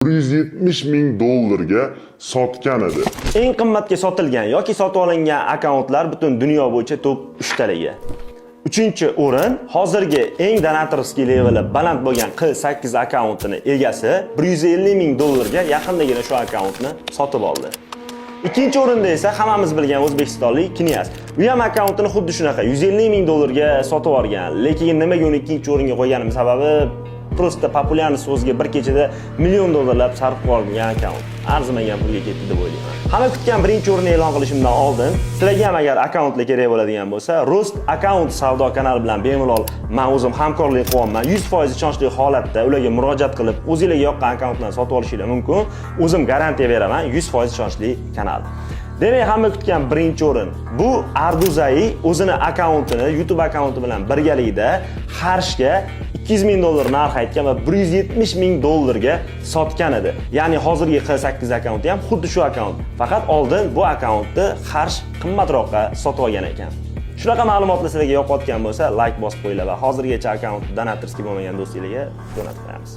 $170 ming sotgan edi. Eng qimmatga sotilgan yoki sotib olingan akkauntlar butun dunyo bo'yicha top 3 taligi. 3-o'rin hozirgi eng donator riski leveli baland bo'lgan Q8 akkauntini egasi $150 ming ga yaqindagina shu akkauntni sotib oldi. Ikkinchi o'rinda esa hammamiz bilgan o'zbekistonlik Knyaz. U ham akkauntini xuddi shunaqa $150 ming ga sotib olgan. Lekin nimaga uni ikkinchi o'ringa qo'yganim sababi prosta populyarni so'zga bir kechada $1 million sarf qilgan akkaunt. Arzimagan pulga ketdi deb o'ylayman. Hamma kutgan birinchi o'rinni e'lon qilishimdan oldin, sizlarga ham agar akkauntlar kerak bo'ladigan bo'lsa, Rost akkaunt savdo kanali bilan bemalol men o'zim hamkorlik qilyapman. 100% ishonchli holatda ularga murojaat qilib, o'zingizga yoqqan akkauntlarni sotib olishingiz mumkin. O'zim garantiya beraman, 100% ishonchli kanal. Demak, hamma kutgan birinchi o'rin bu Arduzai o'zini akkauntini YouTube akkaunti bilan birgalikda Harshga $200 ming narx aytgan va $170 ming ga sotgan edi. Ya'ni hozirgi Q8 akkaunti ham xuddi shu akkaunt. Faqat oldin bu akkauntni Harsh qimmatroqqa sotib olgan ekan. Shunaqa ma'lumotlar sizlarga yoqayotgan bo'lsa, like bosib qo'yinglar va hozirgacha akkaunt donatorskiy bo'lmagan do'stinglarga jo'natib qo'yamiz.